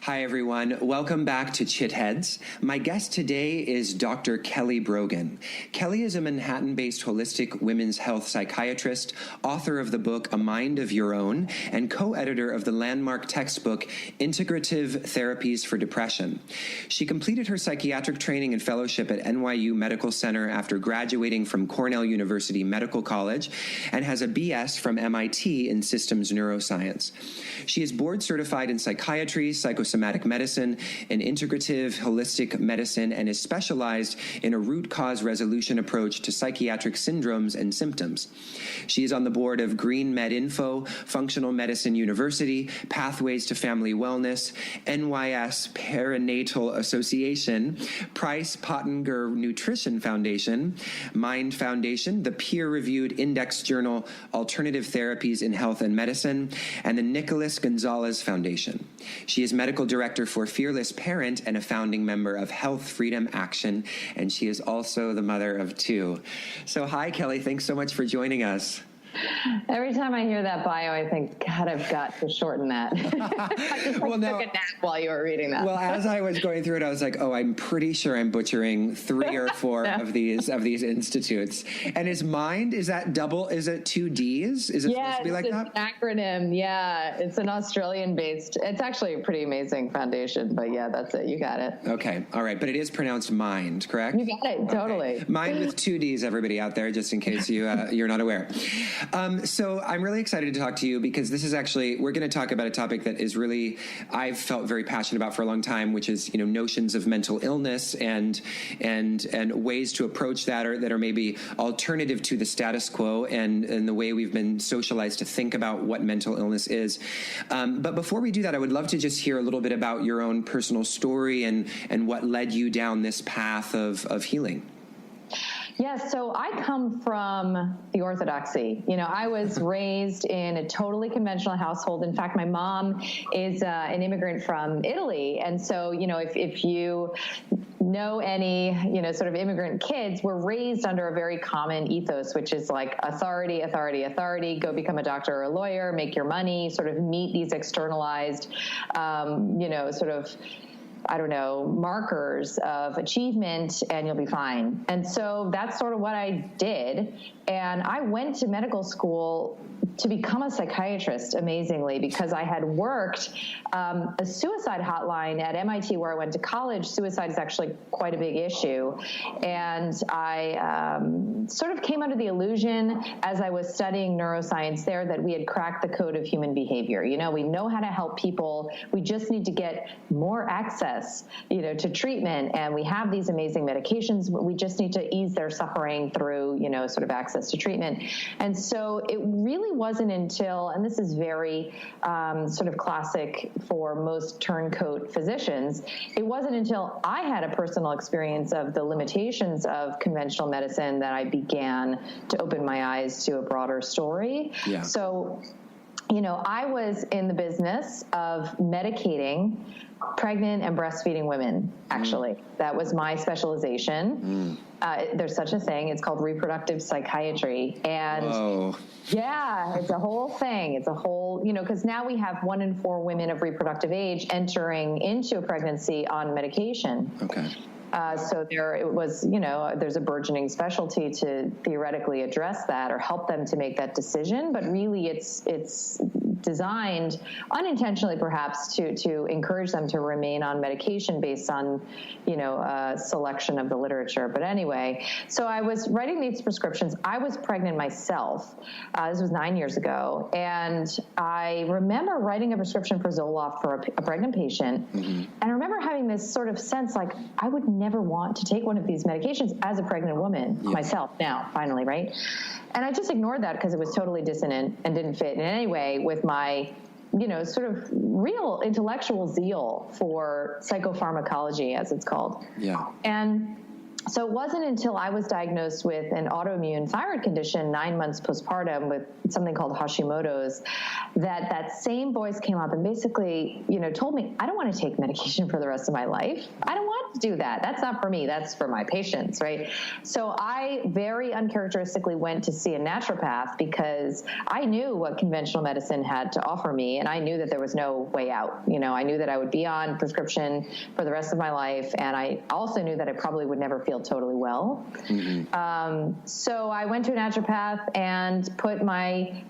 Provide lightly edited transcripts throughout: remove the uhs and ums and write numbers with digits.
Hi, everyone. Welcome back to Chitheads. My guest today is Dr. Kelly Brogan. Kelly is a Manhattan-based holistic women's health psychiatrist, author of the book A Mind of Your Own, and co-editor of the landmark textbook Integrative Therapies for Depression. She completed her psychiatric training and fellowship at NYU Medical Center after graduating from Cornell University Medical College and has a BS from MIT in systems neuroscience. She is board certified in psychiatry, psychosomatic medicine, and integrative holistic medicine, and is specialized in a root cause resolution approach to psychiatric syndromes and symptoms. She is on the board of Green Med Info, Functional Medicine University, Pathways to Family Wellness, NYS Perinatal Association, Price Pottinger Nutrition Foundation, Mind Foundation, the peer-reviewed index journal Alternative Therapies in Health and Medicine, and the Nicholas Gonzalez Foundation. She is medical director for Fearless Parent and a founding member of Health Freedom Action, and she is also the mother of two. So hi, Kelly. Thanks so much for joining us. Every time I hear that bio, I think, God, I've got to shorten that. I just took a nap while you were reading that. Well, as I was going through it, I was like, oh, I'm pretty sure I'm butchering 3 or 4 of these institutes. And is Mind, is that double? Is it 2 Ds? Is it supposed to be like that? Yeah, it's an acronym. Yeah, it's an Australian-based. It's actually a pretty amazing foundation, but yeah, that's it. You got it. Okay, all right, but it is pronounced Mind, correct? You got it, totally. Okay. Mind with 2 Ds, everybody out there, just in case you're not aware. So I'm really excited to talk to you because this is actually, we're going to talk about a topic that is really, I've felt very passionate about for a long time, which is, notions of mental illness and ways to approach that are maybe alternative to the status quo and the way we've been socialized to think about what mental illness is. But before we do that, I would love to just hear a little bit about your own personal story and what led you down this path of healing. Yes, so I come from the orthodoxy. I was raised in a totally conventional household. In fact, my mom is an immigrant from Italy. And so, if you know any, sort of immigrant kids, were raised under a very common ethos, which is like authority, authority, authority, go become a doctor or a lawyer, make your money, sort of meet these externalized, markers of achievement, and you'll be fine. And so that's sort of what I did. And I went to medical school to become a psychiatrist, amazingly, because I had worked a suicide hotline at MIT where I went to college. Suicide is actually quite a big issue. And I sort of came under the illusion as I was studying neuroscience there that we had cracked the code of human behavior. We know how to help people. We just need to get more access, to treatment. And we have these amazing medications. We just need to ease their suffering through, sort of access to treatment. And so it really wasn't until, and this is very sort of classic for most turncoat physicians, it wasn't until I had a personal experience of the limitations of conventional medicine that I began to open my eyes to a broader story. Yeah. So, I was in the business of medicating pregnant and breastfeeding women, actually. That was my specialization. There's such a thing. It's called reproductive psychiatry. And yeah, it's a whole thing. It's a whole, because now we have 1 in 4 women of reproductive age entering into a pregnancy on medication. Okay. So there's a burgeoning specialty to theoretically address that or help them to make that decision. But really it's designed unintentionally perhaps to encourage them to remain on medication based on, selection of the literature. But anyway, so I was writing these prescriptions. I was pregnant myself. This was 9 years ago. And I remember writing a prescription for Zoloft for a pregnant patient. Mm-hmm. And I remember having this sort of sense like I would never want to take one of these medications as a pregnant woman myself now, finally, right? And I just ignored that because it was totally dissonant and didn't fit in any way with my, sort of real intellectual zeal for psychopharmacology, as it's called. Yeah. And So it wasn't until I was diagnosed with an autoimmune thyroid condition 9 months postpartum with something called Hashimoto's that that same voice came up and basically, told me, I don't want to take medication for the rest of my life. I don't want to do that. That's not for me. That's for my patients, right? So I very uncharacteristically went to see a naturopath because I knew what conventional medicine had to offer me, and I knew that there was no way out. I knew that I would be on prescription for the rest of my life, and I also knew that I probably would never feel totally well. So I went to a naturopath and put my,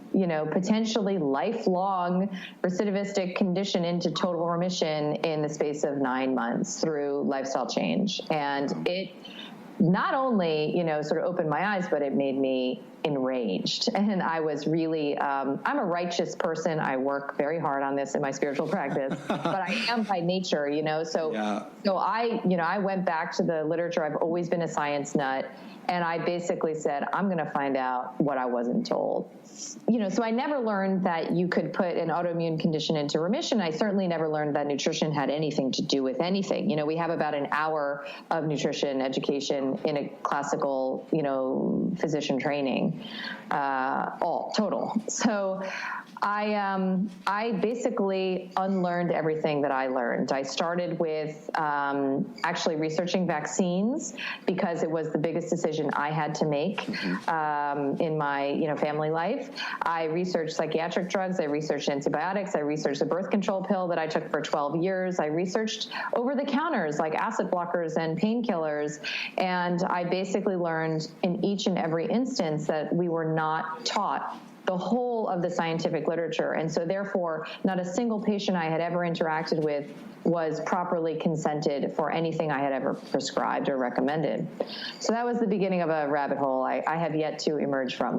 potentially lifelong recidivistic condition into total remission in the space of 9 months through lifestyle change. And it not only, sort of opened my eyes, but it made me enraged. And I was really, I'm a righteous person. I work very hard on this in my spiritual practice, but I am by nature, so I went back to the literature. I've always been a science nut. And I basically said, I'm going to find out what I wasn't told. So I never learned that you could put an autoimmune condition into remission. I certainly never learned that nutrition had anything to do with anything. We have about an hour of nutrition education in a classical, physician training, all total. So I basically unlearned everything that I learned. I started with actually researching vaccines because it was the biggest decision I had to make in my family life. I researched psychiatric drugs. I researched antibiotics. I researched the birth control pill that I took for 12 years. I researched over-the-counters like acid blockers and painkillers. And I basically learned in each and every instance that we were not taught the whole of the scientific literature. And so therefore, not a single patient I had ever interacted with was properly consented for anything I had ever prescribed or recommended. So that was the beginning of a rabbit hole I have yet to emerge from.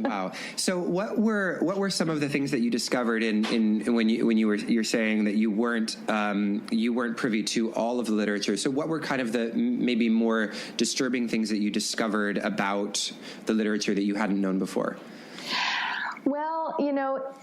Wow. So what were some of the things that you discovered in when you're saying that you weren't privy to all of the literature? So what were kind of the maybe more disturbing things that you discovered about the literature that you hadn't known before? Well,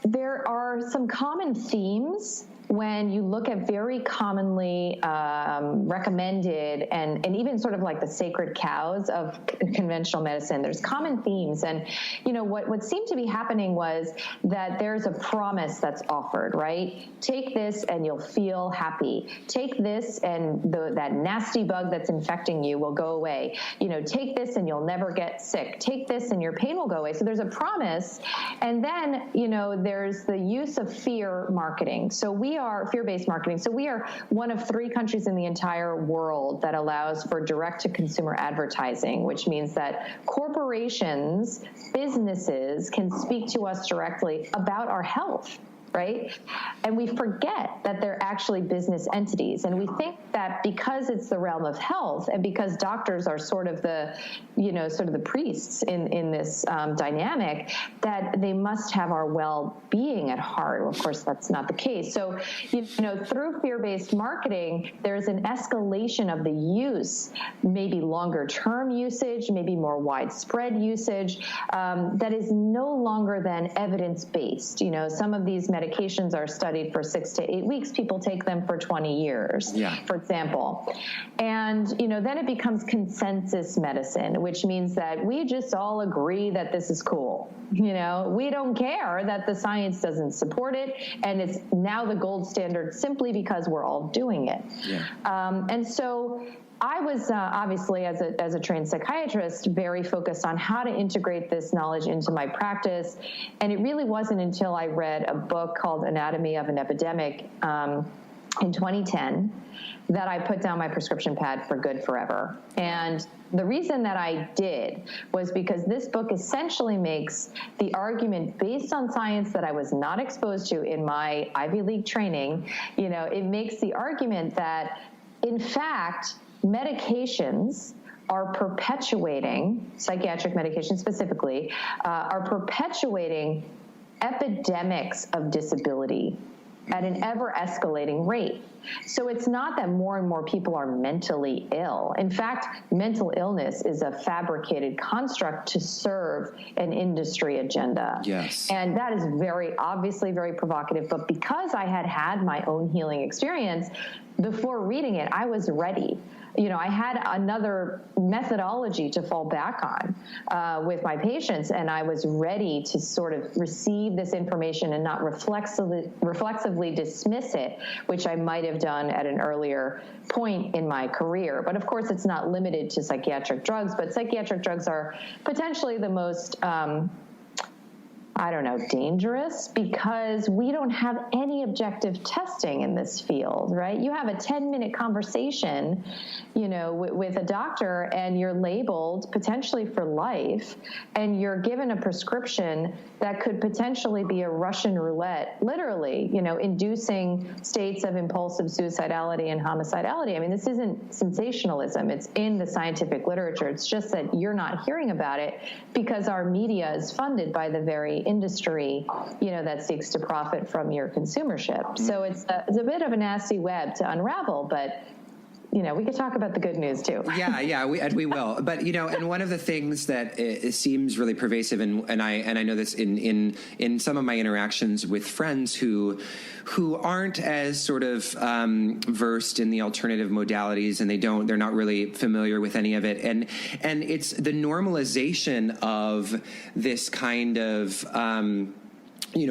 there are some common themes when you look at very commonly recommended and even sort of like the sacred cows of conventional medicine. There's common themes. And, what seemed to be happening was that there's a promise that's offered, right? Take this and you'll feel happy. Take this and that nasty bug that's infecting you will go away. Take this and you'll never get sick. Take this and your pain will go away. So there's a promise. And then, there's the use of fear marketing. So we are fear-based marketing. So we are one of 3 countries in the entire world that allows for direct-to-consumer advertising, which means that corporations, businesses can speak to us directly about our health. Right? And we forget that they're actually business entities. And we think that because it's the realm of health and because doctors are sort of the priests in this dynamic, that they must have our well-being at heart. Well, of course, that's not the case. So, through fear-based marketing, there's an escalation of the use, maybe longer-term usage, maybe more widespread usage, that is no longer than evidence-based. Some of these medications are studied for 6 to 8 weeks. People take them for 20 years, for example. And, then it becomes consensus medicine, which means that we just all agree that this is cool. We don't care that the science doesn't support it. And it's now the gold standard simply because we're all doing it. And so I was obviously, as a trained psychiatrist, very focused on how to integrate this knowledge into my practice. And it really wasn't until I read a book called Anatomy of an Epidemic in 2010 that I put down my prescription pad for good forever. And the reason that I did was because this book essentially makes the argument based on science that I was not exposed to in my Ivy League training. It makes the argument that, in fact, medications are perpetuating, psychiatric medications specifically, are perpetuating epidemics of disability at an ever-escalating rate. So it's not that more and more people are mentally ill. In fact, mental illness is a fabricated construct to serve an industry agenda. Yes. And that is obviously very provocative. But because I had my own healing experience, before reading it, I was ready. I had another methodology to fall back on with my patients, and I was ready to sort of receive this information and not reflexively dismiss it, which I might have done at an earlier point in my career. But of course, it's not limited to psychiatric drugs, but psychiatric drugs are potentially the most dangerous, because we don't have any objective testing in this field, right? You have a 10-minute conversation, with a doctor, and you're labeled potentially for life, and you're given a prescription that could potentially be a Russian roulette, literally, inducing states of impulsive suicidality and homicidality. I mean, this isn't sensationalism. It's in the scientific literature. It's just that you're not hearing about it because our media is funded by the very industry, that seeks to profit from your consumership. So it's a bit of a nasty web to unravel, but we could talk about the good news too. Yeah, we will. But and one of the things that it seems really pervasive, and I know this in some of my interactions with friends who aren't as sort of versed in the alternative modalities, and they're not really familiar with any of it, and it's the normalization of this kind of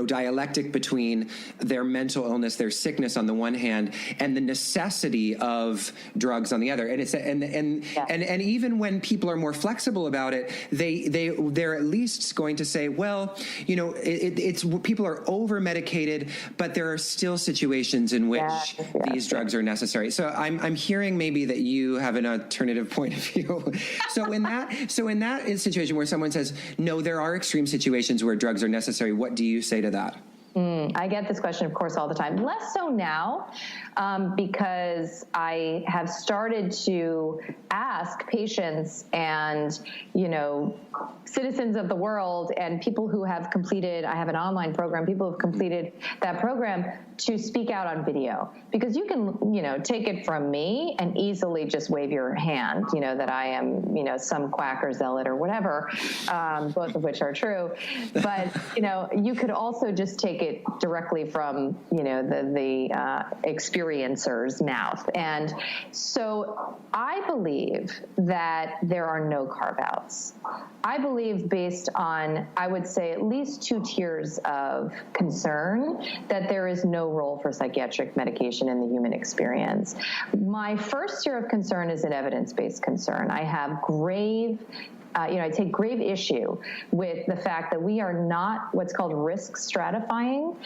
dialectic between their mental illness, their sickness on the one hand, and the necessity of drugs on the other. And it's and even when people are more flexible about it, they're at least going to say, well, it's people are over medicated, but there are still situations in which these drugs are necessary. So I'm hearing maybe that you have an alternative point of view. So in that situation where someone says, no, there are extreme situations where drugs are necessary, what do you say to that? I get this question, of course, all the time. Less so now, because I have started to ask patients and, citizens of the world and people who have completed, I have an online program, people who have completed that program, to speak out on video. Because you can, take it from me and easily just wave your hand, that I am, some quack or zealot or whatever, both of which are true. But, you could also just take it directly from, the experiencer's mouth. And so I believe that there are no carve-outs. I believe, based on, I would say, at least 2 tiers of concern, that there is no role for psychiatric medication in the human experience. My first tier of concern is an evidence-based concern. I have I take grave issue with the fact that we are not what's called risk stratifying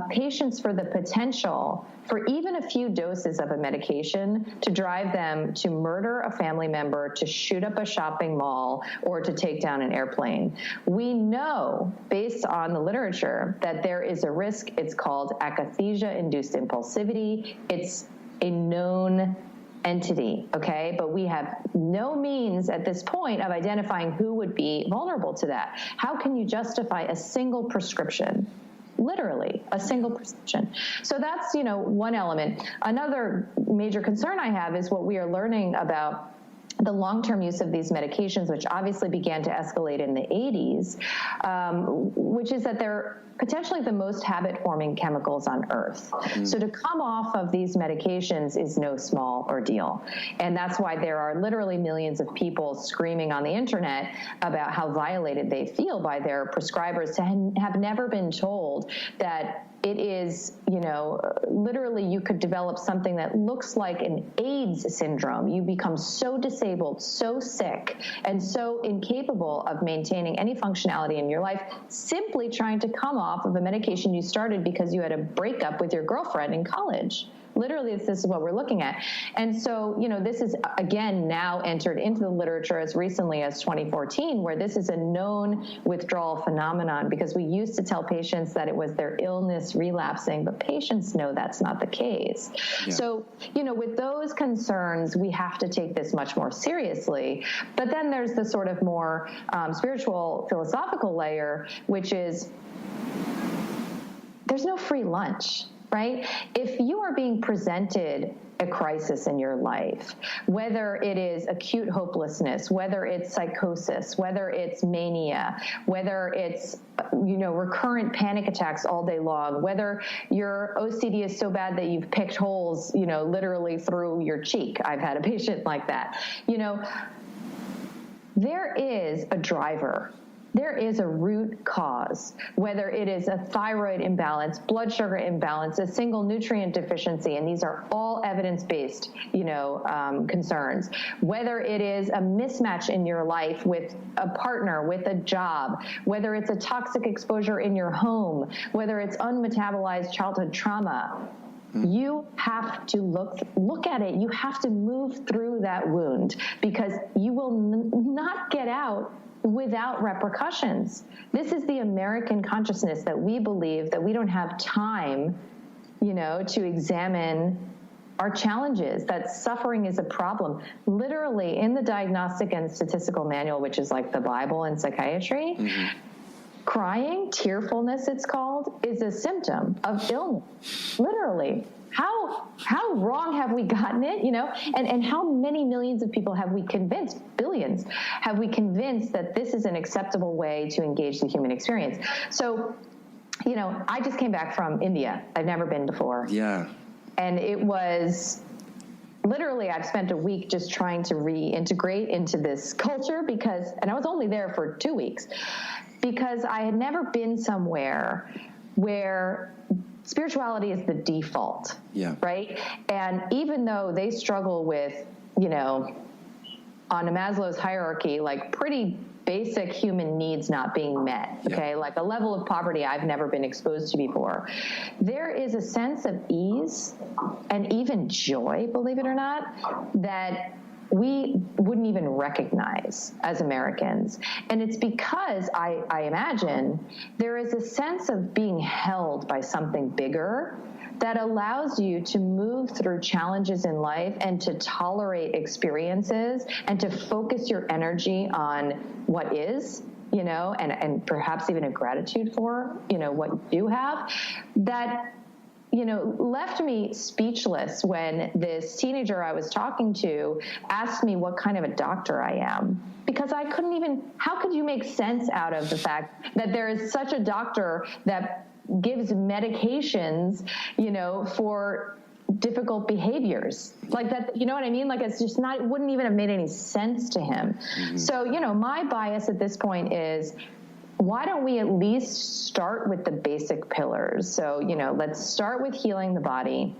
patients for the potential for even a few doses of a medication to drive them to murder a family member, to shoot up a shopping mall, or to take down an airplane. We know, based on the literature, that there is a risk. It's called akathisia-induced impulsivity. It's a known entity, okay? But we have no means at this point of identifying who would be vulnerable to that. How can you justify a single prescription? Literally, a single prescription. So that's, one element. Another major concern I have is what we are learning about the long-term use of these medications, which obviously began to escalate in the 80s, which is that they're potentially the most habit-forming chemicals on Earth. So to come off of these medications is no small ordeal. And that's why there are literally millions of people screaming on the internet about how violated they feel by their prescribers to have never been told that it is, literally you could develop something that looks like an AIDS syndrome. You become so disabled, so sick, and so incapable of maintaining any functionality in your life, simply trying to come off of a medication you started because you had a breakup with your girlfriend in college. Literally, this is what we're looking at. And so, this is, again, now entered into the literature as recently as 2014, where this is a known withdrawal phenomenon, because we used to tell patients that it was their illness relapsing, but patients know that's not the case. Yeah. So, with those concerns, we have to take this much more seriously. But then there's the sort of more spiritual, philosophical layer, which is there's no free lunch. right? If you are being presented a crisis in your life, whether it is acute hopelessness, whether it's psychosis, whether it's mania, whether it's, recurrent panic attacks all day long, whether your OCD is so bad that you've picked holes, literally through your cheek. I've had a patient like that. There is a driver. There is a root cause, whether it is a thyroid imbalance, blood sugar imbalance, a single nutrient deficiency, and these are all evidence-based, concerns. Whether it is a mismatch in your life with a partner, with a job, whether it's a toxic exposure in your home, whether it's unmetabolized childhood trauma, you have to look at it. You have to move through that wound, because you will not get out without repercussions. This is the American consciousness, that we believe that we don't have time, to examine our challenges, that suffering is a problem. Literally, in the Diagnostic and Statistical Manual, which is like the Bible in psychiatry, crying, tearfulness it's called, is a symptom of illness. Literally. How wrong have we gotten it, and how many millions of people have we convinced, billions, have we convinced that this is an acceptable way to engage the human experience? So, I just came back from India. I've never been before. Yeah. And it was literally, I've spent a week just trying to reintegrate into this culture and I was only there for 2 weeks, because I had never been somewhere where spirituality is the default, right? And even though they struggle with, on a Maslow's hierarchy, like pretty basic human needs not being met, okay? Like a level of poverty I've never been exposed to before. There is a sense of ease and even joy, believe it or not, that we wouldn't even recognize as Americans. And it's because I imagine there is a sense of being held by something bigger that allows you to move through challenges in life and to tolerate experiences and to focus your energy on what is, and perhaps even a gratitude for, what you do have, that left me speechless when this teenager I was talking to asked me what kind of a doctor I am. Because I couldn't even, how could you make sense out of the fact that there is such a doctor that gives medications, for difficult behaviors like that? You know what I mean? Like, it's just not, it wouldn't even have made any sense to him. So, my bias at this point is, why don't we at least start with the basic pillars? So, let's start with healing the body,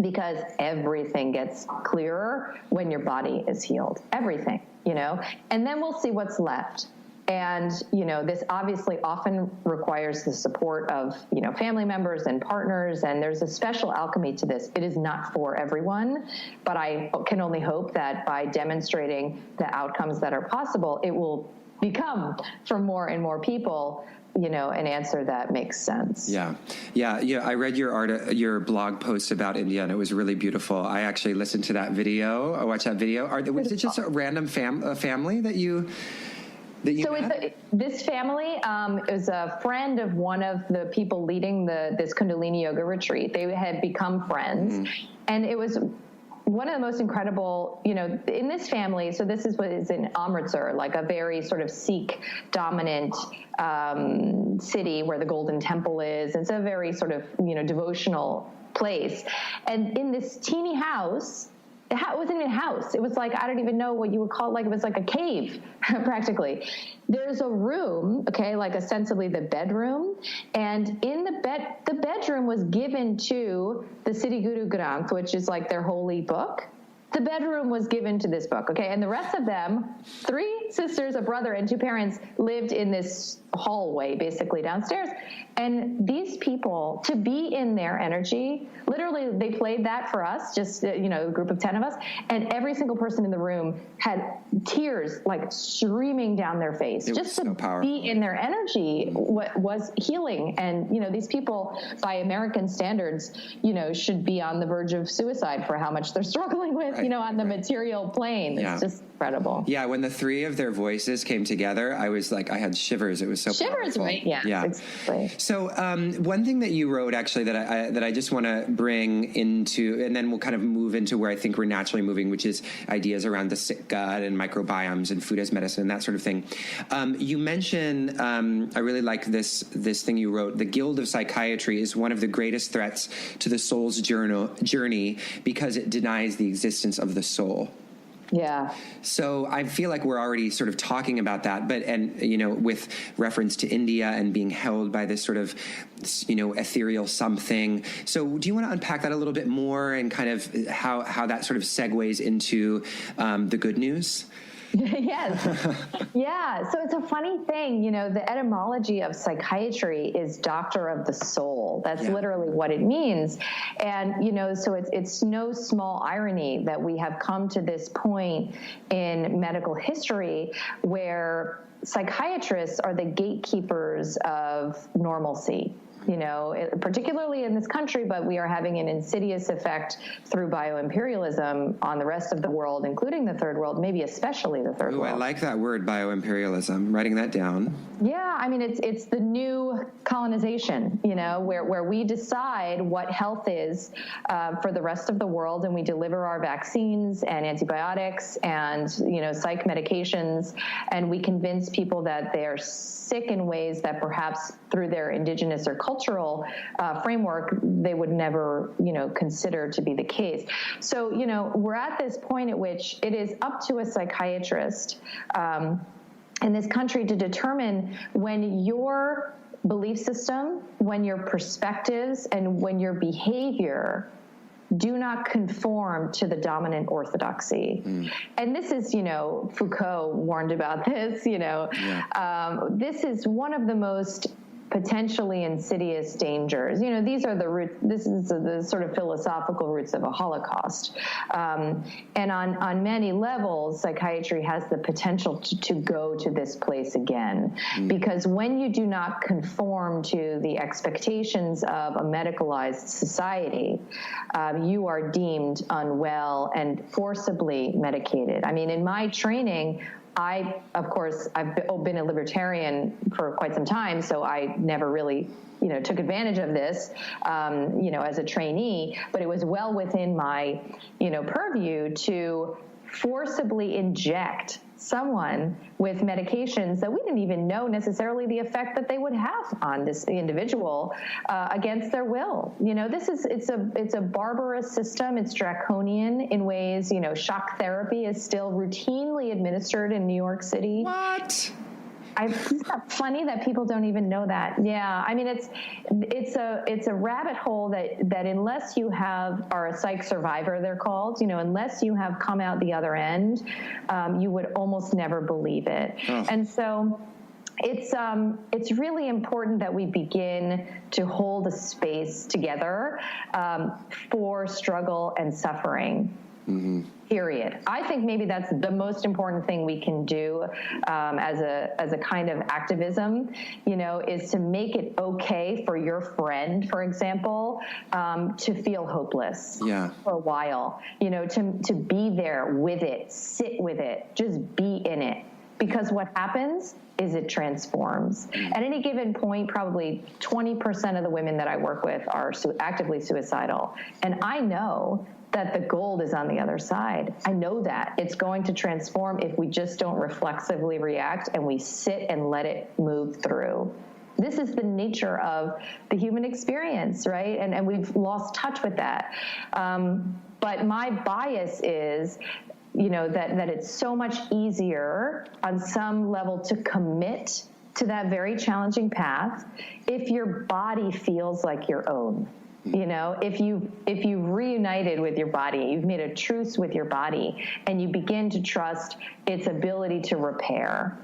because everything gets clearer when your body is healed. Everything, and then we'll see what's left. And, this obviously often requires the support of, family members and partners, and there's a special alchemy to this. It is not for everyone, but I can only hope that by demonstrating the outcomes that are possible, it will become, for more and more people, an answer that makes sense. Yeah. I read your blog post about India, and it was really beautiful. I actually listened to that video. I watched that video. Was it just a random family that you met? This family is a friend of one of the people leading this Kundalini yoga retreat. They had become friends, and it was one of the most incredible, in this family. So this is what is in Amritsar, like a very sort of Sikh dominant city where the Golden Temple is. It's a very sort of, devotional place. And in this teeny house, it wasn't even a house. It was like, I don't even know what you would call it. Like, it was like a cave, practically. There's a room, okay, like ostensibly the bedroom. And in the bedroom was given to the Siddhi Guru Granth, which is like their holy book. The bedroom was given to this book, okay? And the rest of them, 3 sisters, a brother, and 2 parents, lived in this hallway, basically downstairs. And these people, to be in their energy Literally, they played that for us, just, a group of 10 of us, and every single person in the room had tears like streaming down their face. Just to be in their energy was healing. And, these people, by American standards, should be on the verge of suicide for how much they're struggling with, on the material plane. It's just incredible. Yeah, when the three of their voices came together, I was like, I had shivers. It was so powerful. Right? Yeah. Exactly. So one thing that you wrote, actually, that I just want to bring into, and then we'll kind of move into where I think we're naturally moving, which is ideas around the sick gut and microbiomes and food as medicine and that sort of thing. You mentioned, I really like this thing you wrote, the Guild of Psychiatry is one of the greatest threats to the soul's journey because it denies the existence of the soul. Yeah. So I feel like we're already sort of talking about that, with reference to India and being held by this sort of, ethereal something. So do you want to unpack that a little bit more and kind of how that sort of segues into the good news? Yes. Yeah. So it's a funny thing, the etymology of psychiatry is doctor of the soul. That's literally what it means. And, so it's no small irony that we have come to this point in medical history where psychiatrists are the gatekeepers of normalcy. Particularly in this country, but we are having an insidious effect through bioimperialism on the rest of the world, including the third world, maybe especially the third world. I like that word, bioimperialism. I'm writing that down. Yeah, I mean, it's the new colonization, where we decide what health is for the rest of the world, and we deliver our vaccines and antibiotics and, psych medications, and we convince people that they're sick in ways that perhaps through their indigenous or cultural framework, they would never, consider to be the case. So, we're at this point at which it is up to a psychiatrist in this country to determine when your belief system, when your perspectives, and when your behavior do not conform to the dominant orthodoxy. And this is, Foucault warned about this, this is one of the most potentially insidious dangers. These are the roots, this is the sort of philosophical roots of a Holocaust. And on many levels, psychiatry has the potential to go to this place again. Because when you do not conform to the expectations of a medicalized society, you are deemed unwell and forcibly medicated. I mean, in my training, I've been a libertarian for quite some time, so I never really, took advantage of this, as a trainee, but it was well within my, purview to forcibly inject someone with medications that we didn't even know necessarily the effect that they would have on this individual against their will. It's a barbarous system. It's draconian in ways. Shock therapy is still routinely administered in New York City. What? It's not funny that people don't even know that. Yeah, I mean, it's a rabbit hole that unless you are a psych survivor, they're called, unless you have come out the other end, you would almost never believe it. Oh. And so it's really important that we begin to hold a space together for struggle and suffering. Mm-hmm. Period. I think maybe that's the most important thing we can do as a kind of activism, is to make it okay for your friend, for example, to feel hopeless for a while, to be there with it, sit with it, just be in it. Because what happens is it transforms. At any given point, probably 20% of the women that I work with are actively suicidal. And I know that the gold is on the other side. I know that. It's going to transform if we just don't reflexively react and we sit and let it move through. This is the nature of the human experience, right? And we've lost touch with that. But my bias is, that it's so much easier on some level to commit to that very challenging path if your body feels like your own. If you've reunited with your body, you've made a truce with your body, and you begin to trust its ability to repair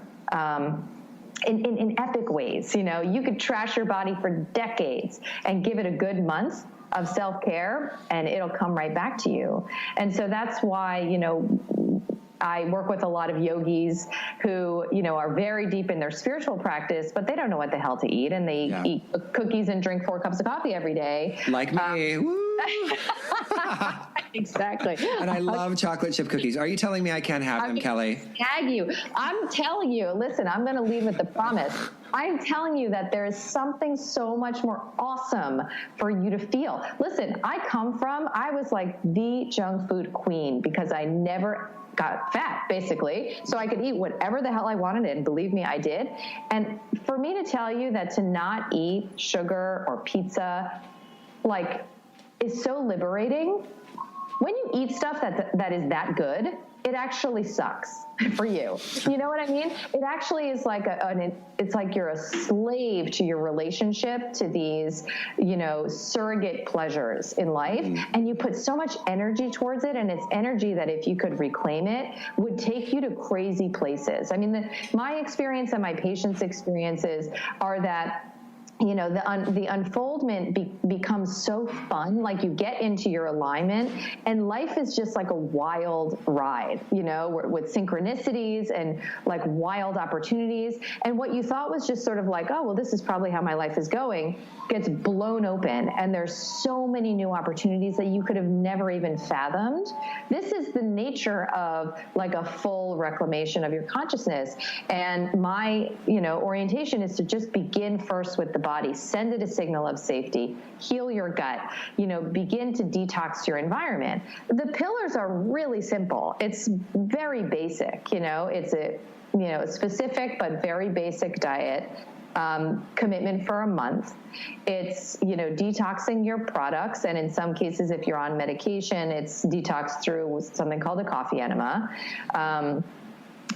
in epic ways. You could trash your body for decades and give it a good month, of self-care, and it'll come right back to you. And so that's why, I work with a lot of yogis who, are very deep in their spiritual practice, but they don't know what the hell to eat. And they eat cookies and drink 4 cups of coffee every day. Like me. Woo! Exactly. And I love chocolate chip cookies. Are you telling me I can't have them, Kelly? Tag you. I'm telling you, listen, I'm going to leave with the promise. I'm telling you that there is something so much more awesome for you to feel. Listen, I was like the junk food queen because I never got fat, basically. So I could eat whatever the hell I wanted, and believe me, I did. And for me to tell you that to not eat sugar or pizza, is so liberating. When you eat stuff that is that good, it actually sucks for you. You know what I mean? It actually is like it's like you're a slave to your relationship to these, surrogate pleasures in life. And you put so much energy towards it. And it's energy that if you could reclaim it would take you to crazy places. I mean, my experience and my patients' experiences are that the unfoldment becomes so fun. Like you get into your alignment and life is just like a wild ride, with synchronicities and like wild opportunities. And what you thought was just sort of like, oh, well, this is probably how my life is going, gets blown open. And there's so many new opportunities that you could have never even fathomed. This is the nature of like a full reclamation of your consciousness. And my, orientation is to just begin first with the body, send it a signal of safety, heal your gut, begin to detox your environment. The pillars are really simple. It's very basic, it's a, specific but very basic diet. Commitment for a month. It's, detoxing your products. And in some cases, if you're on medication, it's detox through something called a coffee enema.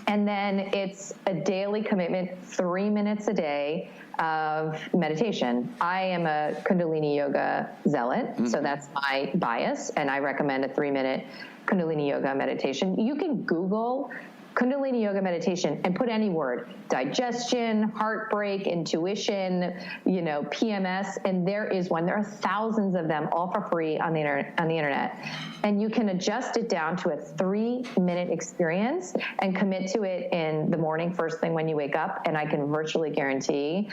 And then it's a daily commitment, 3 minutes a day of meditation. I am a Kundalini yoga zealot, so that's my bias, and I recommend a 3-minute Kundalini yoga meditation. You can Google Kundalini yoga meditation and put any word, digestion, heartbreak, intuition, PMS, and there is one. There are thousands of them, all for free on the internet. And you can adjust it down to a 3-minute experience and commit to it in the morning, first thing when you wake up. And I can virtually guarantee,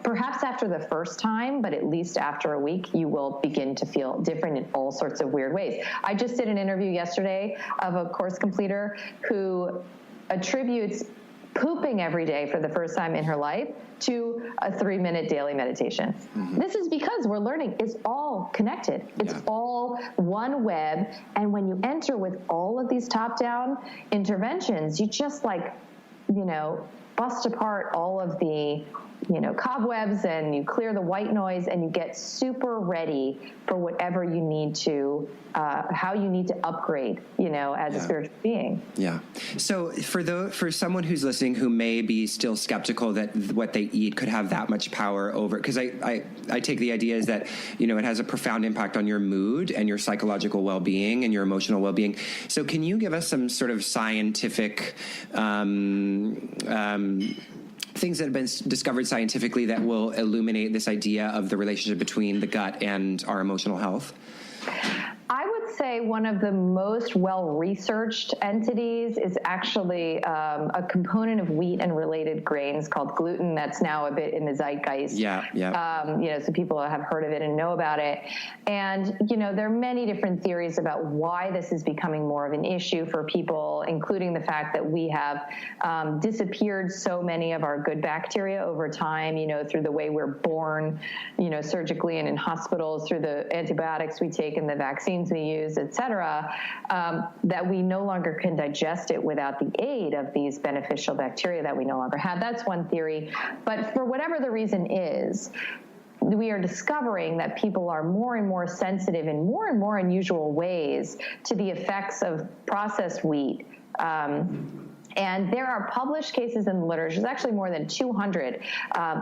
perhaps after the first time, but at least after a week, you will begin to feel different in all sorts of weird ways. I just did an interview yesterday of a course completer who attributes pooping every day for the first time in her life to a 3-minute daily meditation. This is because we're learning it's all connected. It's all one web. And when you enter with all of these top-down interventions, you just bust apart all of the cobwebs, and you clear the white noise, and you get super ready for whatever you need to, how you need to upgrade, as a spiritual being. Yeah. So for someone who's listening who may be still skeptical that what they eat could have that much power over, because I take the idea is that, it has a profound impact on your mood and your psychological well-being and your emotional well-being. So can you give us some sort of scientific, things that have been discovered scientifically that will illuminate this idea of the relationship between the gut and our emotional health? I would say one of the most well-researched entities is actually a component of wheat and related grains called gluten. That's now a bit in the zeitgeist. So people have heard of it and know about it. And, there are many different theories about why this is becoming more of an issue for people, including the fact that we have disappeared so many of our good bacteria over time, through the way we're born, surgically and in hospitals, through the antibiotics we take and the vaccines we use, et cetera, that we no longer can digest it without the aid of these beneficial bacteria that we no longer have. That's one theory. But for whatever the reason is, we are discovering that people are more and more sensitive in more and more unusual ways to the effects of processed wheat, And there are published cases in the literature. There's actually more than 200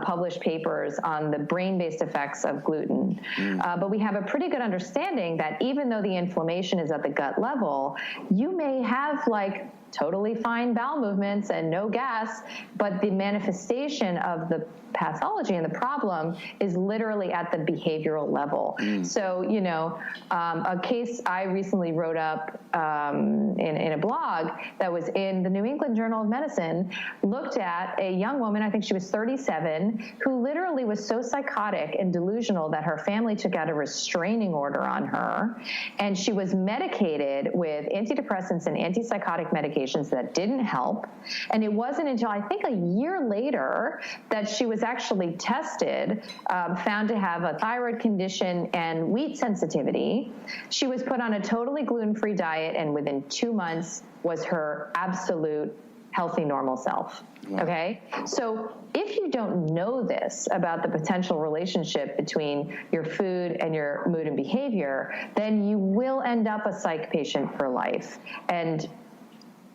published papers on the brain-based effects of gluten. But we have a pretty good understanding that even though the inflammation is at the gut level, you may have like totally fine bowel movements and no gas, but the manifestation of the pathology and the problem is literally at the behavioral level. So, you know, a case I recently wrote up in a blog that was in the New England Journal of Medicine looked at a young woman, I think she was 37, who literally was so psychotic and delusional that her family took out a restraining order on her. And she was medicated with antidepressants and antipsychotic medications that didn't help. And it wasn't until I think a year later that she was actually tested, found to have a thyroid condition and wheat sensitivity. She was put on a totally gluten-free diet, and within 2 months was her absolute healthy, normal self. Wow. Okay? So if you don't know this about the potential relationship between your food and your mood and behavior, then you will end up a psych patient for life. And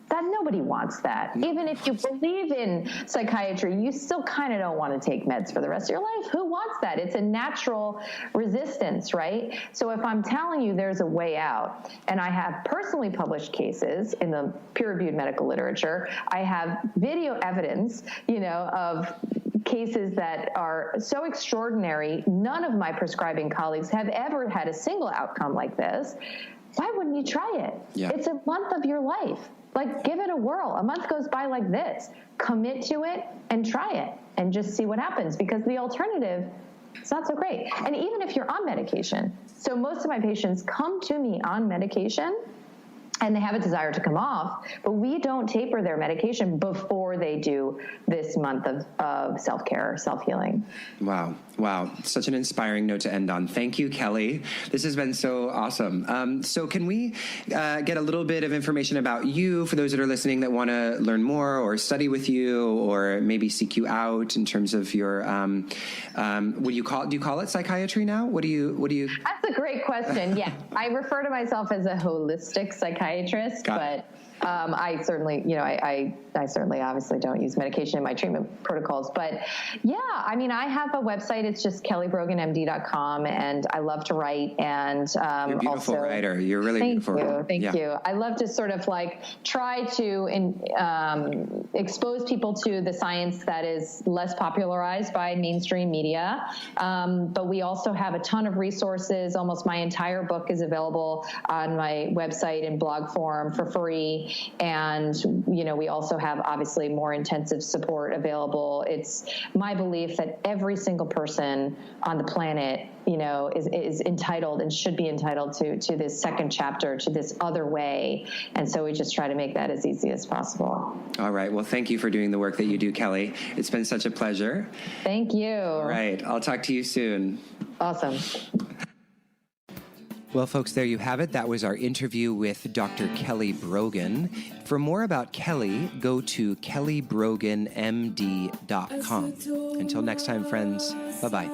that nobody wants that. Even if you believe in psychiatry, you still kind of don't want to take meds for the rest of your life. Who wants that? It's a natural resistance, right? So if I'm telling you there's a way out, and I have personally published cases in the peer-reviewed medical literature, I have video evidence, you know, of cases that are so extraordinary, none of my prescribing colleagues have ever had a single outcome like this. Why wouldn't you try it? Yeah. It's a month of your life. Like, give it a whirl. A month goes by like this. Commit to it and try it and just see what happens, because the alternative, it's not so great. And even if you're on medication, so most of my patients come to me on medication and they have a desire to come off, but we don't taper their medication before they do this month of self-care, self-healing. Wow. Wow. Such an inspiring note to end on. Thank you, Kelly. This has been so awesome. So can we get a little bit of information about you for those that are listening that want to learn more or study with you or maybe seek you out in terms of your, do you call it psychiatry now? What do you? That's a great question. Yeah. I refer to myself as a holistic psychiatrist, but I certainly, you know, I certainly obviously don't use medication in my treatment protocols, but yeah, I mean, I have a website. It's just kellybroganmd.com, and I love to write. And you're a beautiful writer. You're really beautiful. Thank you. I love to sort of like try to expose people to the science that is less popularized by mainstream media. But we also have a ton of resources. Almost my entire book is available on my website in blog form for free. And, you know, we also have obviously more intensive support available. It's my belief that every single person on the planet, you know, is entitled and should be entitled to this second chapter, to this other way. And so we just try to make that as easy as possible. All right. Well, thank you for doing the work that you do, Kelly. It's been such a pleasure. Thank you. All right. I'll talk to you soon. Awesome. Well, folks, there you have it. That was our interview with Dr. Kelly Brogan. For more about Kelly, go to kellybroganmd.com. Until next time, friends, bye-bye.